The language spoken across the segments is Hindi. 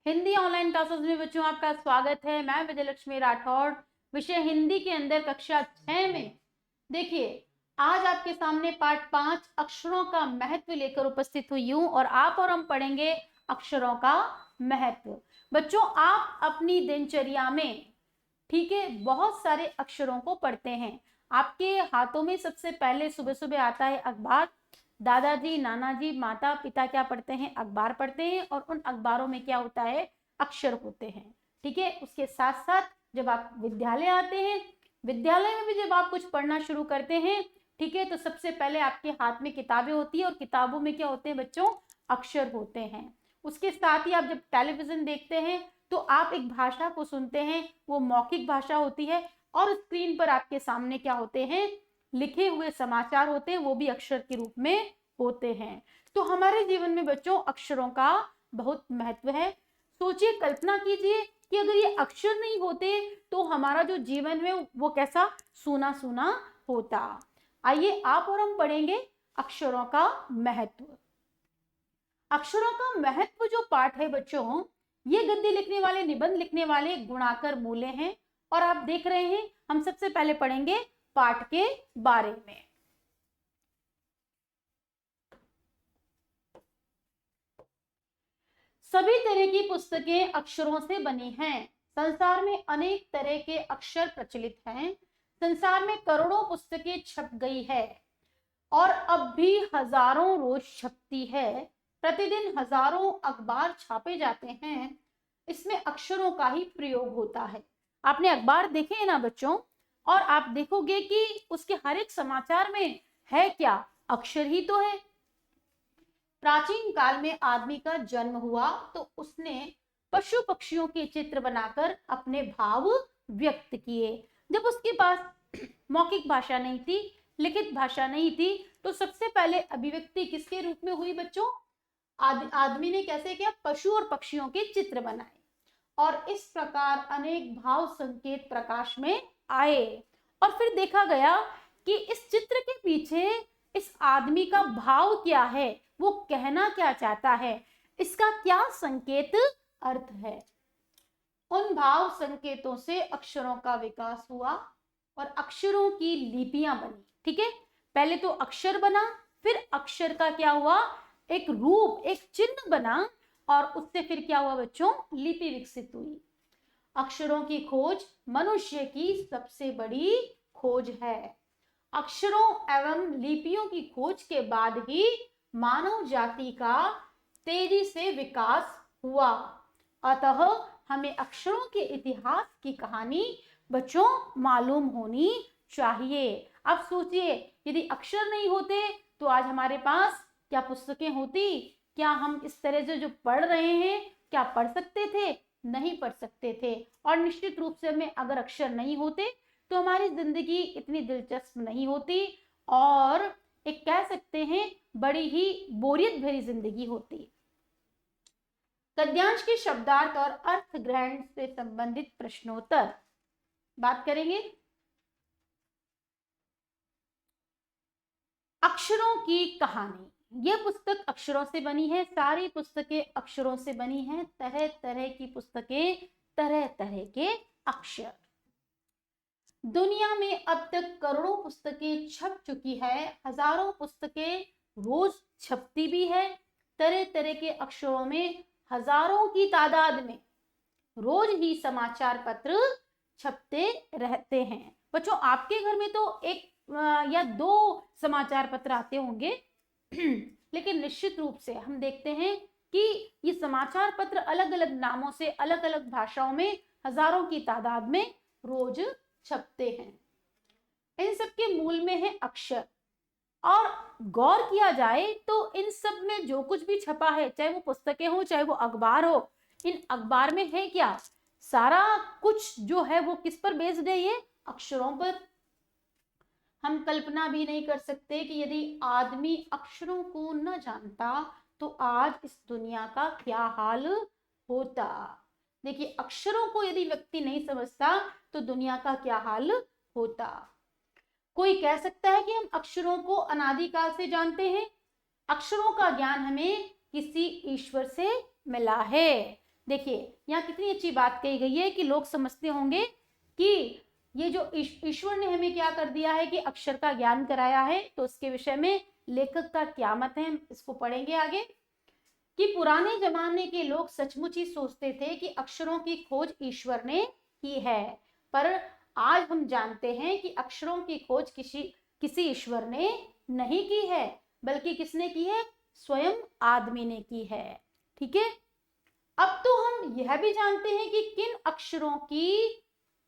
हिंदी ऑनलाइन क्लासेस में बच्चों आपका स्वागत है। मैं विजयलक्ष्मी राठौड़, विषय हिंदी के अंदर कक्षा 6 में। देखिए, आज आपके सामने पाठ 5 अक्षरों का महत्व लेकर उपस्थित हुई हूं और हम पढ़ेंगे अक्षरों का महत्व। बच्चों, आप अपनी दिनचर्या में, ठीक है, बहुत सारे अक्षरों को पढ़ते हैं। आपके हाथों में सबसे पहले सुबह सुबह आता है अखबार। दादाजी, नाना जी, माता पिता क्या पढ़ते हैं? अखबार पढ़ते हैं। और उन अखबारों में क्या होता है? अक्षर होते हैं। ठीक है। उसके साथ साथ जब आप विद्यालय आते हैं, विद्यालय में भी जब आप कुछ पढ़ना शुरू करते हैं, ठीक है, तो सबसे पहले आपके हाथ में किताबें होती है और किताबों में क्या होते हैं बच्चों? अक्षर होते हैं। उसके साथ ही आप जब टेलीविजन देखते हैं तो आप एक भाषा को सुनते हैं, वो मौखिक भाषा होती है। और स्क्रीन पर आपके सामने क्या होते हैं? लिखे हुए समाचार होते हैं, वो भी अक्षर के रूप में होते हैं। तो हमारे जीवन में बच्चों अक्षरों का बहुत महत्व है। सोचिए, कल्पना कीजिए कि अगर ये अक्षर नहीं होते तो हमारा जो जीवन है वो कैसा सूना सूना होता। आइए आप और हम पढ़ेंगे अक्षरों का महत्व। अक्षरों का महत्व जो पाठ है बच्चों, ये गद्य लिखने वाले, निबंध लिखने वाले गुणाकर मूल्य हैं। और आप देख रहे हैं, हम सबसे पहले पढ़ेंगे पाठ के बारे में। सभी तरह की पुस्तकें अक्षरों से बनी हैं। संसार में अनेक तरह के अक्षर प्रचलित हैं। संसार में करोड़ों पुस्तकें छप गई है और अब भी हजारों रोज छपती है। प्रतिदिन हजारों अखबार छापे जाते हैं। इसमें अक्षरों का ही प्रयोग होता है। आपने अखबार देखे हैं ना बच्चों? और आप देखोगे कि उसके हर एक समाचार में है क्या? अक्षर ही तो है। प्राचीन काल में आदमी का जन्म हुआ तो उसने पशु पक्षियों के चित्र बनाकर अपने भाव व्यक्त किए। जब उसके पास मौखिक भाषा नहीं थी, लिखित भाषा नहीं थी, तो सबसे पहले अभिव्यक्ति किसके रूप में हुई बच्चों? आदमी ने कैसे किया? पशु और पक्षियों के चित्र बनाए और इस प्रकार अनेक भाव संकेत प्रकाश में आए। और फिर देखा गया कि इस चित्र के पीछे इस आदमी का भाव क्या है, वो कहना क्या चाहता है, इसका क्या संकेत अर्थ है। उन भाव संकेतों से अक्षरों का विकास हुआ और अक्षरों की लिपियां बनी। ठीक है, पहले तो अक्षर बना, फिर अक्षर का क्या हुआ? एक रूप, एक चिन्ह बना और उससे फिर क्या हुआ बच्चों? लिपि विकसित हुई। अक्षरों की खोज मनुष्य की सबसे बड़ी खोज है। अक्षरों एवं लिपियों की खोज के बाद ही मानव जाति का तेजी से विकास हुआ। अतः हमें अक्षरों के इतिहास की कहानी बच्चों मालूम होनी चाहिए। अब सोचिए, यदि अक्षर नहीं होते तो आज हमारे पास क्या पुस्तकें होती? क्या हम इस तरह से जो पढ़ रहे हैं, क्या पढ़ सकते थे? नहीं पढ़ सकते थे। और निश्चित रूप से हमें अगर अक्षर नहीं होते तो हमारी जिंदगी इतनी दिलचस्प नहीं होती और एक कह सकते हैं बड़ी ही बोरियत भरी जिंदगी होती। गद्यांश के शब्दार्थ और अर्थ ग्रहण से संबंधित प्रश्नोत्तर बात करेंगे। अक्षरों की कहानी, यह पुस्तक अक्षरों से बनी है। सारी पुस्तकें अक्षरों से बनी हैं। तरह तरह की पुस्तकें, तरह तरह के अक्षर। दुनिया में अब तक करोड़ों पुस्तकें छप चुकी है। हजारों पुस्तकें रोज छपती भी है। तरह तरह के अक्षरों में हजारों की तादाद में रोज ही समाचार पत्र छपते रहते हैं। बच्चों, आपके घर में तो एक या दो समाचार पत्र आते होंगे लेकिन निश्चित रूप से हम देखते हैं कि ये समाचार पत्र अलग अलग नामों से, अलग अलग भाषाओं में हजारों की तादाद में रोज छपते हैं। इन सब के मूल में है अक्षर। और गौर किया जाए तो इन सब में जो कुछ भी छपा है, चाहे वो पुस्तकें हो, चाहे वो अखबार हो, इन अखबार में है क्या? सारा कुछ जो है वो किस पर बेस्ड है? ये अक्षरों पर। हम कल्पना भी नहीं कर सकते कि यदि आदमी अक्षरों को न जानता तो आज इस दुनिया का क्या हाल होता। देखिए, अक्षरों को यदि व्यक्ति नहीं समझता तो दुनिया का क्या हाल होता। कोई कह सकता है कि हम अक्षरों को अनादिकाल से जानते हैं। अक्षरों का ज्ञान हमें किसी ईश्वर से मिला है। देखिए यहाँ कितनी अच्छी बात कही गई है कि लोग समझते होंगे कि ये जो ईश्वर ने हमें क्या कर दिया है कि अक्षर का ज्ञान कराया है, तो उसके विषय में लेखक का क्या मत है, इसको पढ़ेंगे आगे। कि पुराने जमाने के लोग सचमुच ही सोचते थे कि अक्षरों की खोज ईश्वर ने की है, पर आज हम जानते हैं कि अक्षरों की खोज किसी ईश्वर ने नहीं की है, बल्कि किसने की है? स्वयं आदमी ने की है। ठीक है, अब तो हम यह भी जानते हैं कि किन अक्षरों की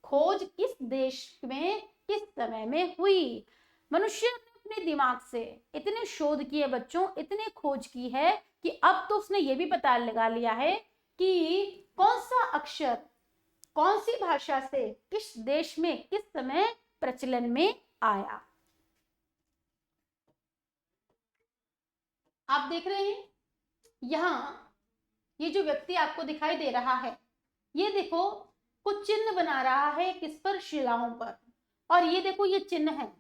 खोज किस देश में किस समय में हुई। मनुष्य ने अपने दिमाग से इतने शोध किए बच्चों, इतने खोज की है कि अब तो उसने ये भी पता लगा लिया है कि कौन सा अक्षर कौन सी भाषा से किस देश में किस समय प्रचलन में आया। आप देख रहे हैं यहां ये जो व्यक्ति आपको दिखाई दे रहा है, ये देखो कुछ चिन्ह बना रहा है किस पर? शिलाओं पर। और ये देखो ये चिन्ह है,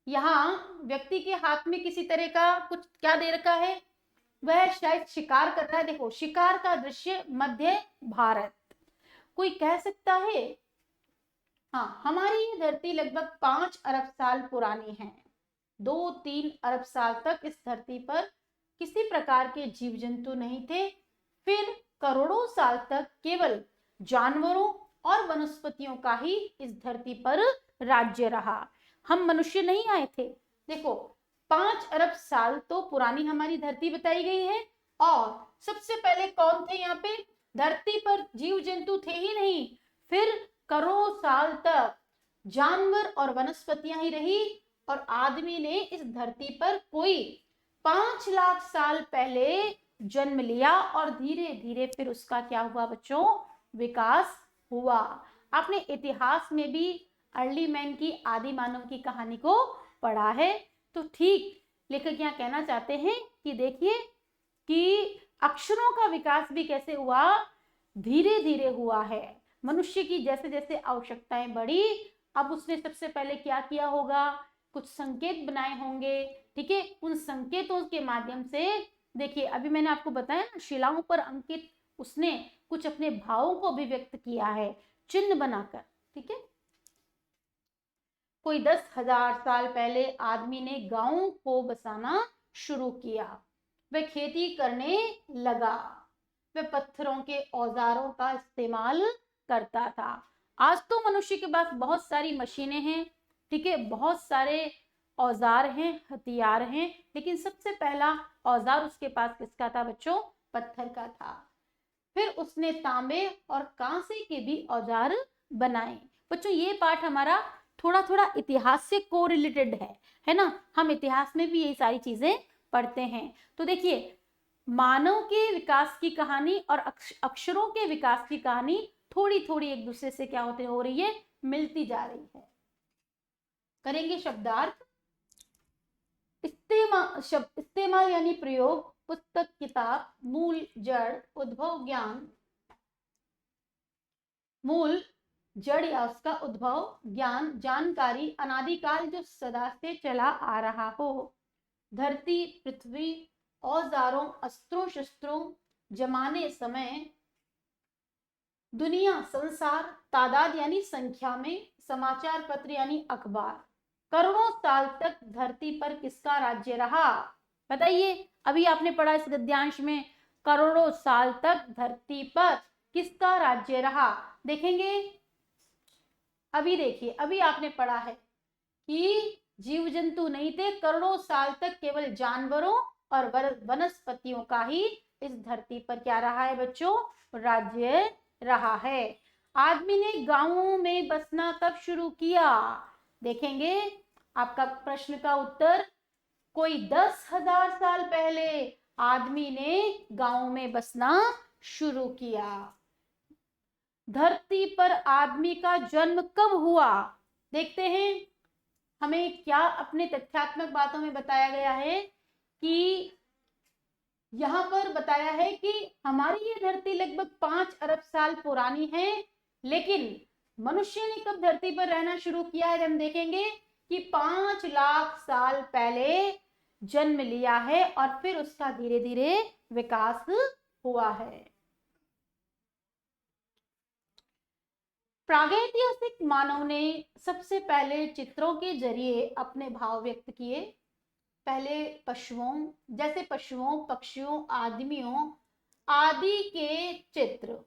यहाँ व्यक्ति के हाथ में किसी तरह का कुछ क्या दे रखा है? वह शायद शिकार कर रहा है। देखो शिकार का दृश्य, मध्य भारत। कोई कह सकता है हाँ, हमारी ये धरती लगभग 5 अरब साल पुरानी है। 2-3 अरब साल तक इस धरती पर किसी प्रकार के जीव जंतु नहीं थे। फिर करोड़ों साल तक केवल जानवरों और वनस्पतियों का ही इस धरती पर राज्य रहा। हम मनुष्य नहीं आए थे। देखो 5 अरब साल तो पुरानी हमारी धरती बताई गई है, और सबसे पहले कौन थे यहाँ पे? धरती पर जीव जंतु थे ही नहीं। फिर करोड़ों साल तक जानवर और वनस्पतियां ही रही, और आदमी ने इस धरती पर कोई 5 लाख साल पहले जन्म लिया, और धीरे धीरे फिर उसका क्या हुआ बच्चों? विकास हुआ। आपने इतिहास में भी अर्ली मैन की, आदि मानव की कहानी को पढ़ा है। तो ठीक लेखक यहाँ कहना चाहते हैं कि देखिए कि अक्षरों का विकास भी कैसे हुआ? धीरे धीरे हुआ है। मनुष्य की जैसे जैसे आवश्यकताएं बढ़ी, अब उसने सबसे पहले क्या किया होगा? कुछ संकेत बनाए होंगे। ठीक है, उन संकेतों के माध्यम से देखिए अभी मैंने आपको बताया ना, शिलाओं पर अंकित उसने कुछ अपने भावों को अभिव्यक्त किया है चिन्ह बनाकर। ठीक है, कोई 10,000 साल पहले आदमी ने गांवों को बसाना शुरू किया। वह खेती करने लगा। वह पत्थरों के औजारों का इस्तेमाल करता था। आज तो मनुष्य के पास बहुत सारी मशीनें हैं, ठीक है, बहुत सारे औजार हैं, हथियार हैं, लेकिन सबसे पहला औजार उसके पास किसका था बच्चों? पत्थर का था। फिर उसने तांबे और कांसे के भी औजार बनाए। बच्चों ये पाठ हमारा थोड़ा थोड़ा इतिहास से कोरिलेटेड है ना? हम इतिहास में भी यही सारी चीजें पढ़ते हैं। तो देखिए मानव के विकास की कहानी और अक्षरों के विकास की कहानी थोड़ी थोड़ी एक दूसरे से क्या होते हो रही है? मिलती जा रही है। करेंगे शब्दार्थ। इस्तेमाल यानी प्रयोग, पुस्तक, किताब, मूल, जड़, उद्भव, ज्ञान। मूल जड़ या उसका उद्भव, ज्ञान, जानकारी, अनादिकाल जो सदा से चला आ रहा हो। धरती, पृथ्वी, औजारों, अस्त्रों शस्त्रों, जमाने, समय, दुनिया, संसार, तादाद यानी संख्या में, समाचार पत्र यानी अखबार। करोड़ों साल तक धरती पर किसका राज्य रहा? बताइए, अभी आपने पढ़ा इस गद्यांश में, करोड़ों साल तक धरती पर किसका राज्य रहा? देखेंगे अभी, देखिए अभी आपने पढ़ा है कि जीव जंतु नहीं थे, करोड़ों साल तक केवल जानवरों और वनस्पतियों का ही इस धरती पर क्या रहा है बच्चों? राज्य रहा है। आदमी ने गांवों में बसना कब शुरू किया? देखेंगे आपका प्रश्न का उत्तर, कोई 10,000 साल पहले आदमी ने गांव में बसना शुरू किया। धरती पर आदमी का जन्म कब हुआ? देखते हैं हमें क्या अपने तथ्यात्मक बातों में बताया गया है कि यहां पर बताया है कि हमारी ये धरती लगभग 5 अरब साल पुरानी है, लेकिन मनुष्य ने कब धरती पर रहना शुरू किया है? हम देखेंगे कि 5 लाख साल पहले जन्म लिया है, और फिर उसका धीरे धीरे विकास हुआ है। प्रागैतिहासिक मानव ने सबसे पहले चित्रों के जरिए अपने भाव व्यक्त किए। पहले पशुओं, जैसे पशुओं, पक्षियों, आदमियों आदि के चित्र।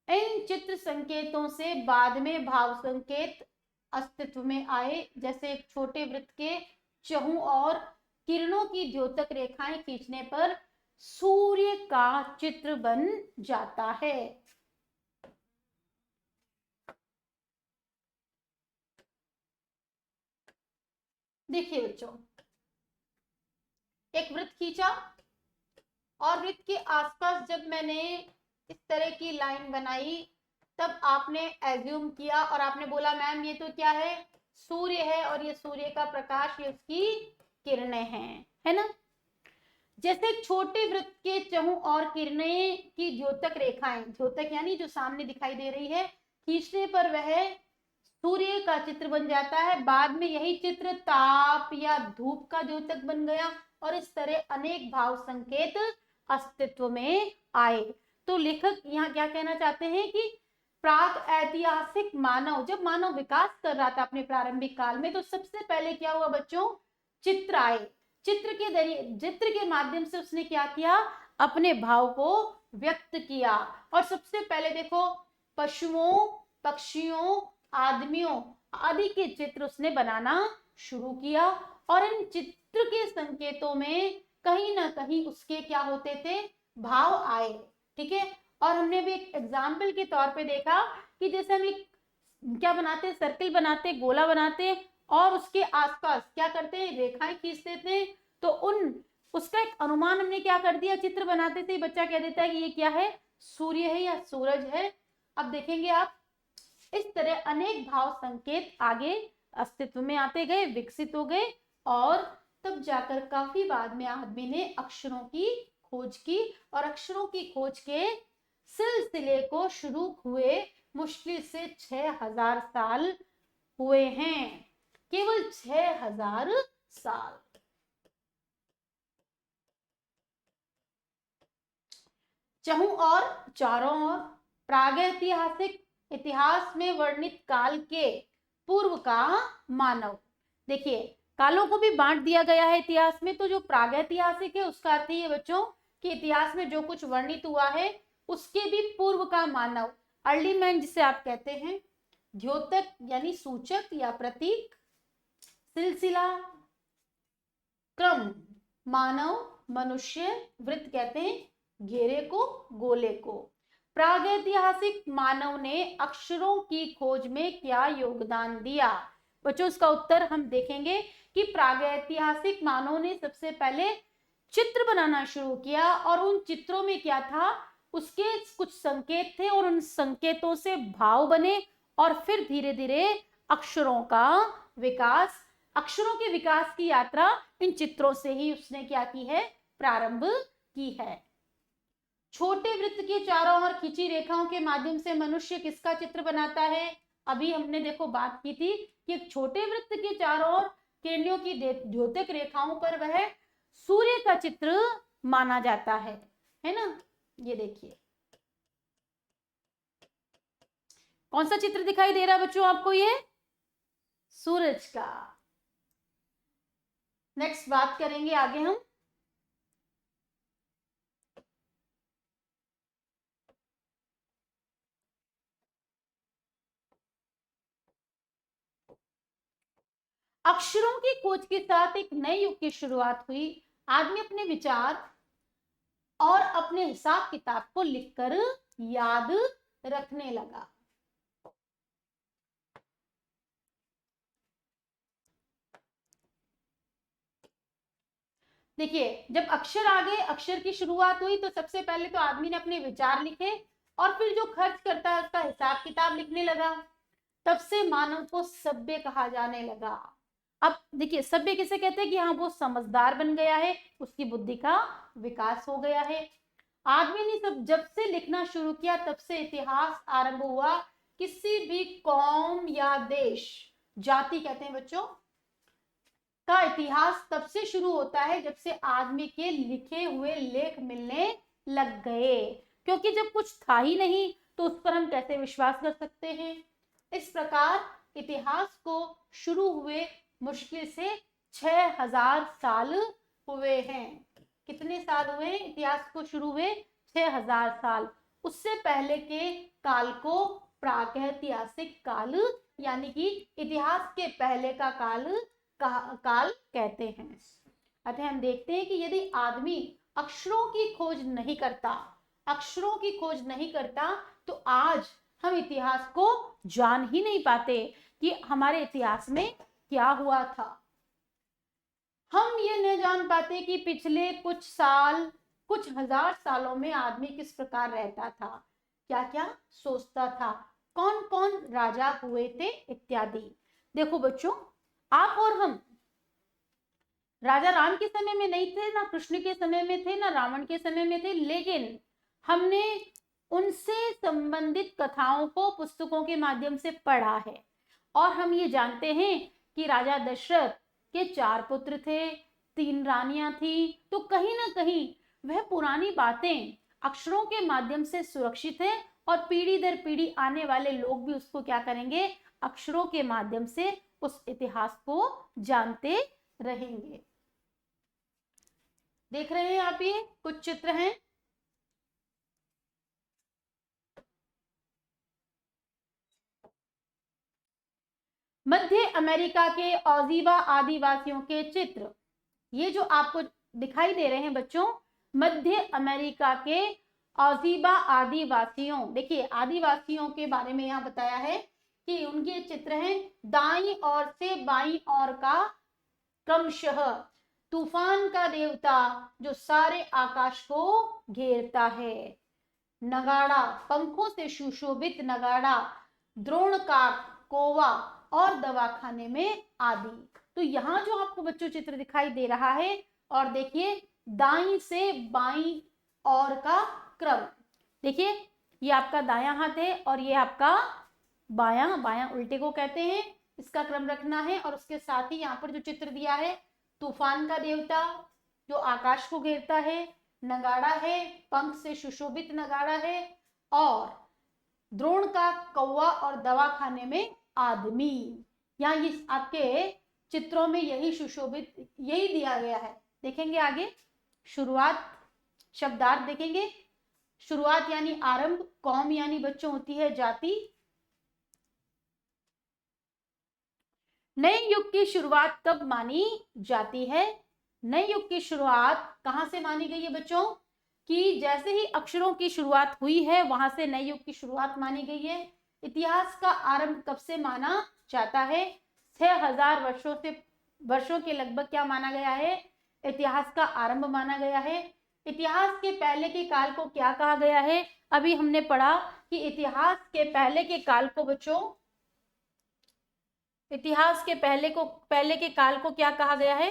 इन चित्र संकेतों से बाद में भाव संकेत अस्तित्व में आए, जैसे एक छोटे वृत्त के चहुं और किरणों की द्योतक रेखाएं खींचने पर सूर्य का चित्र बन जाता है। देखिए बच्चों, एक वृत्त खींचा और वृत्त के आसपास जब मैंने इस तरह की लाइन बनाई, तब आपने एज्यूम किया और आपने बोला मैम ये तो क्या है, सूर्य है, और ये सूर्य का प्रकाश, ये उसकी किरणें हैं, है ना। जैसे छोटे वृत्त के चहुं और किरणें की द्योतक रेखाएं, द्योतक यानी जो सामने दिखाई दे रही है, खींचने पर वह सूर्य का चित्र बन जाता है। बाद में यही चित्र ताप या धूप का द्योतक बन गया और इस तरह अनेक भाव संकेत अस्तित्व में आए। तो लेखक यहाँ क्या कहना चाहते हैं कि प्राक ऐतिहासिक मानव, जब मानव विकास कर रहा था अपने प्रारंभिक काल में, तो सबसे पहले क्या हुआ बच्चों, चित्र आए। चित्र के माध्यम से उसने क्या किया, अपने भाव को व्यक्त किया। और सबसे पहले देखो, पशुओं, पक्षियों, आदमियों आदि के चित्र उसने बनाना शुरू किया और इन चित्र के संकेतों में कहीं ना कहीं उसके क्या होते थे, भाव आए। ठीक है। और हमने भी एक एग्जाम्पल के तौर पे देखा कि जैसे हम एक क्या बनाते हैं, सर्किल बनाते, गोला बनाते और उसके आसपास क्या करते हैं, रेखाएं खींच देते हैं, तो उसका एक अनुमान हमने क्या कर दिया, चित्र बनाते थे बच्चा कह देता है कि ये क्या है, सूर्य है या सूरज है। अब देखेंगे आप, इस तरह अनेक भाव संकेत आगे अस्तित्व में आते गए, विकसित हो गए और तब जाकर काफी बाद में आदमी ने अक्षरों की खोज की और अक्षरों की खोज के सिलसिले को शुरू हुए मुश्किल से 6000 साल हुए हैं, केवल 6000 साल। चहुं और चारों ओर प्रागैतिहासिक इतिहास में वर्णित काल के पूर्व का मानव। देखिए, कालों को भी बांट दिया गया है इतिहास में, तो जो प्रागैतिहासिक है उसका अर्थ ये बच्चों कि इतिहास में जो कुछ वर्णित हुआ है उसके भी पूर्व का मानव, अर्ली मैन जिसे आप कहते हैं, द्योतक यानी सूचक या प्रतीक, सिलसिला, क्रम, मानव, मनुष्य, वृत्त कहते हैं घेरे को, गोले को। प्रागैतिहासिक मानव ने अक्षरों की खोज में क्या योगदान दिया? बच्चों उसका उत्तर हम देखेंगे कि प्रागैतिहासिक मानव ने सबसे पहले चित्र बनाना शुरू किया और उन चित्रों में क्या था, उसके कुछ संकेत थे और उन संकेतों से भाव बने और फिर धीरे धीरे अक्षरों का विकास, अक्षरों के विकास की यात्रा इन चित्रों से ही उसने क्या की है, प्रारंभ की है। छोटे वृत्त के चारों ओर खींची रेखाओं के माध्यम से मनुष्य किसका चित्र बनाता है? अभी हमने देखो बात की थी कि एक छोटे वृत्त के चारों ओर किरणों की द्योतक रेखाओं पर वह सूर्य का चित्र माना जाता है ना। ये देखिए कौन सा चित्र दिखाई दे रहा है बच्चों आपको, ये सूरज का। नेक्स्ट बात करेंगे आगे हम, अक्षरों की खोज के साथ एक नए युग की शुरुआत हुई। आदमी अपने विचार और अपने हिसाब किताब को लिखकर याद रखने लगा। देखिए, जब अक्षर आ गए, अक्षर की शुरुआत हुई, तो सबसे पहले तो आदमी ने अपने विचार लिखे और फिर जो खर्च करता है उसका हिसाब किताब लिखने लगा। तब से मानव को सभ्य कहा जाने लगा। अब देखिए, सभ्य किसे कहते हैं कि हाँ वो समझदार बन गया है, उसकी बुद्धि का विकास हो गया है। आदमी ने जब से लिखना शुरू किया तब से इतिहास आरंभ हुआ। किसी भी कौम या देश, जाति कहते हैं बच्चों, का इतिहास तब से शुरू होता है जब से आदमी के लिखे हुए लेख मिलने लग गए। क्योंकि जब कुछ था ही नहीं तो उस पर हम कैसे विश्वास कर सकते हैं। इस प्रकार इतिहास को शुरू हुए मुश्किल से 6000 साल हुए हैं। कितने साल हुए हैं इतिहास को शुरू हुए? 6000 साल। उससे पहले के काल को प्रागैतिहासिक काल यानी कि इतिहास के पहले का काल कहते हैं। अतः हम देखते हैं कि यदि आदमी अक्षरों की खोज नहीं करता तो आज हम इतिहास को जान ही नहीं पाते कि हमारे इतिहास में क्या हुआ था। हम ये नहीं जान पाते कि पिछले कुछ हजार सालों में आदमी किस प्रकार रहता था, क्या क्या सोचता था, कौन कौन राजा हुए थे इत्यादि। देखो बच्चों, आप और हम राजा राम के समय में नहीं थे, ना कृष्ण के समय में थे, ना रावण के समय में थे, लेकिन हमने उनसे संबंधित कथाओं को पुस्तकों के माध्यम से पढ़ा है और हम ये जानते हैं कि राजा दशरथ के 4 पुत्र थे, 3 रानियां थी। तो कहीं ना कहीं वह पुरानी बातें अक्षरों के माध्यम से सुरक्षित है और पीढ़ी दर पीढ़ी आने वाले लोग भी उसको क्या करेंगे, अक्षरों के माध्यम से उस इतिहास को जानते रहेंगे। देख रहे हैं आप, ये कुछ चित्र हैं। मध्य अमेरिका के औजीबा आदिवासियों के चित्र, ये जो आपको दिखाई दे रहे हैं बच्चों, मध्य अमेरिका के औजीबा आदिवासियों, देखिए आदिवासियों के बारे में यहाँ बताया है कि उनके चित्र हैं। दाईं ओर से बाईं ओर का क्रमशः तूफान का देवता जो सारे आकाश को घेरता है, नगाड़ा, पंखों से सुशोभित नगाड़ा, द्रोण का कोवा और दवाखाने में आदि। तो यहाँ जो आपको बच्चों चित्र दिखाई दे रहा है, और देखिए दाईं से बाईं ओर का क्रम, देखिए ये आपका दायां हाथ है और ये आपका बायां, बायां उल्टे को कहते हैं, इसका क्रम रखना है। और उसके साथ ही यहाँ पर जो चित्र दिया है, तूफान का देवता जो आकाश को घेरता है, नगाड़ा है, पंख से सुशोभित नगाड़ा है, और द्रोण का कौवा और दवाखाने में आदमी। यहाँ इस आपके चित्रों में यही सुशोभित, यही दिया गया है। देखेंगे आगे शुरुआत, शब्दार्थ देखेंगे। शुरुआत यानी आरंभ, कौम यानी बच्चों होती है जाति। नए युग की शुरुआत कब मानी जाती है? नए युग की शुरुआत कहां से मानी गई है बच्चों? कि जैसे ही अक्षरों की शुरुआत हुई है वहां से नए युग की शुरुआत मानी गई है। इतिहास का आरंभ कब से माना जाता है? 6000 वर्षों के लगभग क्या माना गया है? इतिहास का आरंभ माना गया है। इतिहास के पहले के काल को क्या कहा गया है? अभी हमने पढ़ा कि इतिहास के पहले के काल को बच्चों, इतिहास के पहले के काल को क्या कहा गया है?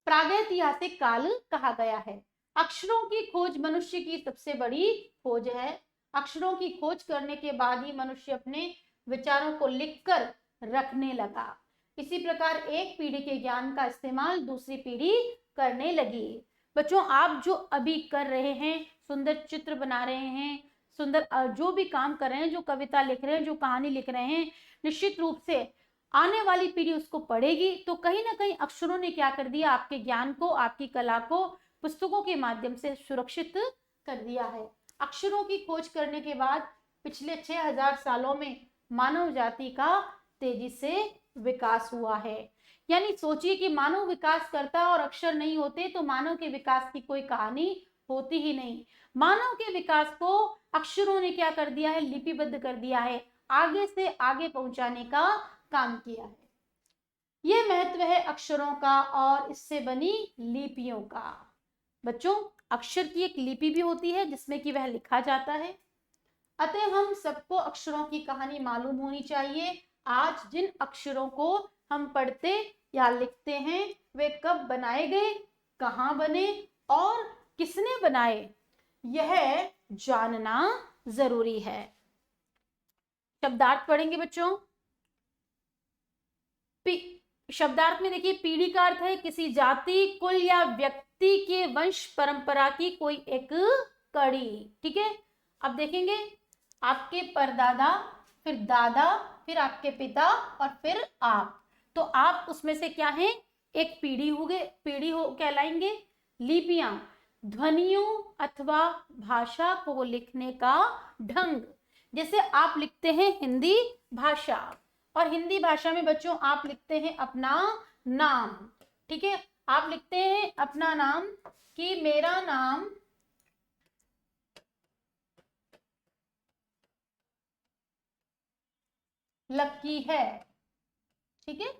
प्रागैतिहासिक काल कहा गया है। अक्षरों की खोज मनुष्य की सबसे बड़ी खोज है। अक्षरों की खोज करने के बाद ही मनुष्य अपने विचारों को लिखकर रखने लगा। इसी प्रकार एक पीढ़ी के ज्ञान का इस्तेमाल दूसरी पीढ़ी करने लगी। बच्चों आप जो अभी कर रहे हैं, सुंदर चित्र बना रहे हैं, सुंदर जो भी काम कर रहे हैं, जो कविता लिख रहे हैं, जो कहानी लिख रहे हैं, निश्चित रूप से आने वाली पीढ़ी उसको पढ़ेगी तो कहीं ना कहीं अक्षरों ने क्या कर दिया, आपके ज्ञान को, आपकी कला को पुस्तकों के माध्यम से सुरक्षित कर दिया है। अक्षरों की खोज करने के बाद पिछले 6000 सालों में मानव जाति का तेजी से विकास हुआ है। यानी सोचिए कि मानव विकास करता और अक्षर नहीं होते तो मानव के विकास की कोई कहानी होती ही नहीं। मानव के विकास को अक्षरों ने क्या कर दिया है? लिपिबद्ध कर दिया है, आगे से आगे पहुंचाने का काम किया है। ये महत्व है अक्षरों का और इससे बनी लिपियों का। बच्चों अक्षर की एक लिपि भी होती है जिसमें कि वह लिखा जाता है। अतः हम सबको अक्षरों की कहानी मालूम होनी चाहिए। आज जिन अक्षरों को हम पढ़ते या लिखते हैं वे कब बनाए गए, कहाँ बने और किसने बनाए, यह जानना जरूरी है। शब्दार्थ पढ़ेंगे बच्चों। शब्दार्थ में देखिए पीढ़ी का अर्थ है किसी जाति, कुल या व्यक्ति के वंश परंपरा की कोई एक कड़ी। ठीक है, अब देखेंगे आपके परदादा, फिर दादा, फिर आपके पिता और फिर आप। तो आप उसमें से क्या है, एक पीढ़ी हो कहलाएंगे। लिपियां, ध्वनियों अथवा भाषा को लिखने का ढंग। जैसे आप लिखते हैं हिंदी भाषा, और हिंदी भाषा में बच्चों आप लिखते हैं अपना नाम। ठीक है, आप लिखते हैं अपना नाम कि मेरा नाम लक्की है। ठीक है,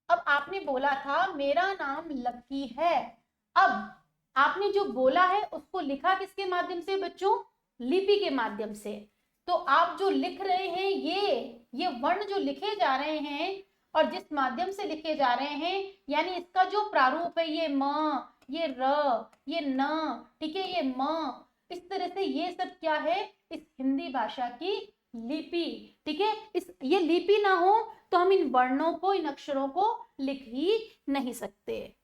अब आपने बोला था मेरा नाम लक्की है। अब आपने जो बोला है उसको लिखा किसके माध्यम से बच्चों, लिपि के माध्यम से। तो आप जो लिख रहे हैं ये वर्ण जो लिखे जा रहे हैं और जिस माध्यम से लिखे जा रहे हैं, यानी इसका जो प्रारूप है, ये म, ये र, ये न, ठीक है, ये म, इस तरह से ये सब क्या है, इस हिंदी भाषा की लिपि। ठीक है, इस ये लिपि ना हो तो हम इन वर्णों को, इन अक्षरों को लिख ही नहीं सकते।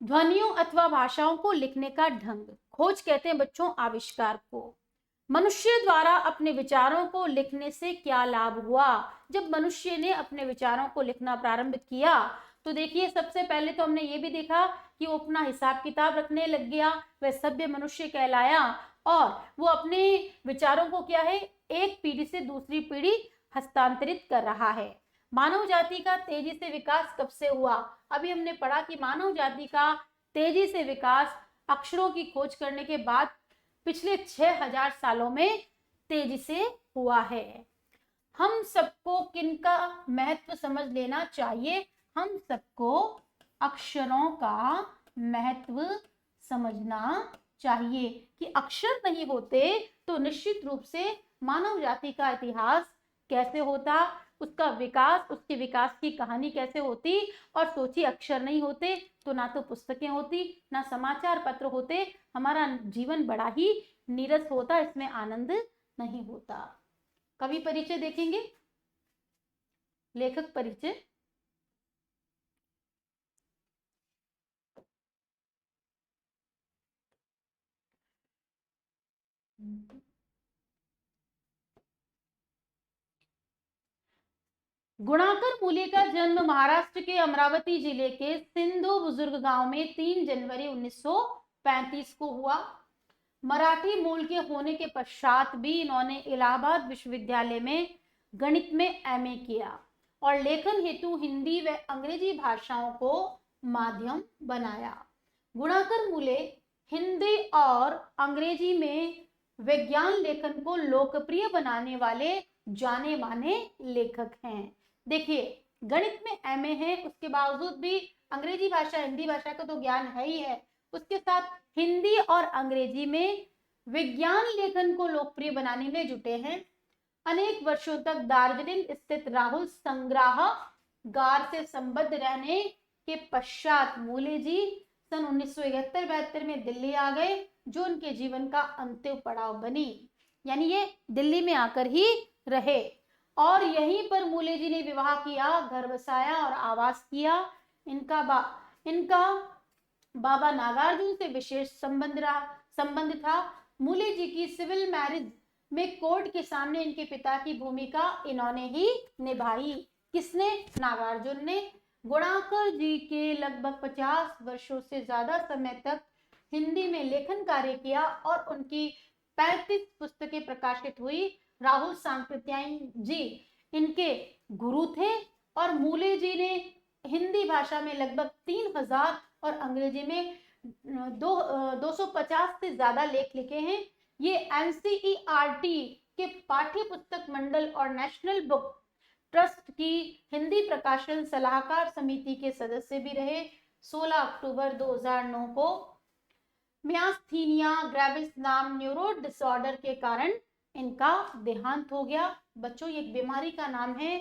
ध्वनियों अथवा भाषाओं को लिखने का ढंग, खोज कहते हैं बच्चों आविष्कार को। मनुष्य द्वारा अपने विचारों को लिखने से क्या लाभ हुआ। जब मनुष्य ने अपने विचारों को लिखना प्रारंभ किया तो देखिए, सबसे पहले तो हमने ये भी देखा कि वो अपना हिसाब किताब रखने लग गया, वह सभ्य मनुष्य कहलाया, और वो अपने विचारों को क्या है, एक पीढ़ी से दूसरी पीढ़ी हस्तांतरित कर रहा है। मानव जाति का तेजी से विकास कब से हुआ। अभी हमने पढ़ा कि मानव जाति का तेजी से विकास अक्षरों की खोज करने के बाद पिछले 6000 सालों में तेजी से हुआ है। हम सबको किनका महत्व समझ लेना चाहिए, हम सबको अक्षरों का महत्व समझना चाहिए कि अक्षर नहीं होते तो निश्चित रूप से मानव जाति का इतिहास कैसे होता, उसका विकास, उसके विकास की कहानी कैसे होती। और सोचिए, अक्षर नहीं होते तो ना तो पुस्तकें होती, ना समाचार पत्र होते, हमारा जीवन बड़ा ही नीरस होता, इसमें आनंद नहीं होता। कवि परिचय देखेंगे, लेखक परिचय। गुणाकर मूले का जन्म महाराष्ट्र के अमरावती जिले के सिंधु बुजुर्ग गांव में 3 जनवरी 1935 को हुआ। मराठी मूल के होने के पश्चात भी इन्होंने इलाहाबाद विश्वविद्यालय में गणित में एमए किया और लेखन हेतु हिंदी व अंग्रेजी भाषाओं को माध्यम बनाया। गुणाकर मूले हिंदी और अंग्रेजी में विज्ञान लेखन को लोकप्रिय बनाने वाले जाने माने लेखक हैं। देखिए, गणित में एमए है, उसके बावजूद भी अंग्रेजी भाषा, हिंदी भाषा का तो ज्ञान है ही है, उसके साथ हिंदी और अंग्रेजी में विज्ञान लेखन को लोकप्रिय बनाने में जुटे हैं। अनेक वर्षों तक दार्जिलिंग स्थित राहुल संग्रहागार से संबद्ध रहने के पश्चात मूले जी सन 1971-72 में दिल्ली आ गए, जो उनके जीवन का अंतिम पड़ाव बनी। यानी ये दिल्ली में आकर ही रहे और यहीं पर मूले जी ने विवाह किया, घर बसाया और आवास किया। इनका बाबा नागार्जुन से विशेष संबंध था। मूले जी की सिविल मैरिज में कोर्ट के सामने इनके पिता की भूमिका इन्होंने ही निभाई। किसने? नागार्जुन ने। गुणाकर जी के लगभग 50 वर्षों से ज्यादा समय तक हिंदी में लेखन कार्य किया और उनकी 35 पुस्तकें प्रकाशित हुई। राहुल सांकृत्यायन जी इनके गुरु थे और मूले जी ने हिंदी भाषा में लगभग 3000 और अंग्रेजी में 250 से ज्यादा लेख लिखे हैं। ये एनसीईआरटी के पाठ्य पुस्तक मंडल और नेशनल बुक ट्रस्ट की हिंदी प्रकाशन सलाहकार समिति के सदस्य भी रहे। 16 अक्टूबर 2009 को मियास्थीनिया ग्रेविस नाम न्यूरो डिसऑर्डर के कारण इनका देहांत हो गया। बच्चों, ये एक बीमारी का नाम है।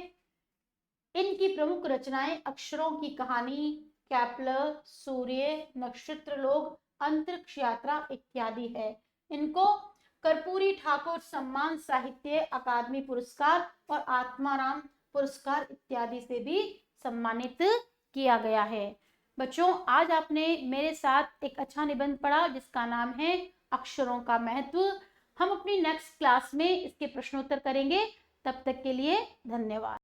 इनकी प्रमुख रचनाएं अक्षरों की कहानी, कैप्लर, सूर्य, नक्षत्र लोग, अंतरिक्ष यात्रा इत्यादि है। इनको कर्पूरी ठाकुर सम्मान साहित्य अकादमी पुरस्कार और आत्माराम पुरस्कार इत्यादि से भी सम्मानित किया गया है। बच्चों, आज आपने मेरे साथ एक अच्छा निबंध पढ़ा जिसका नाम है अक्षरों का महत्व। हम अपनी नेक्स्ट क्लास में इसके प्रश्नोत्तर करेंगे। तब तक के लिए धन्यवाद।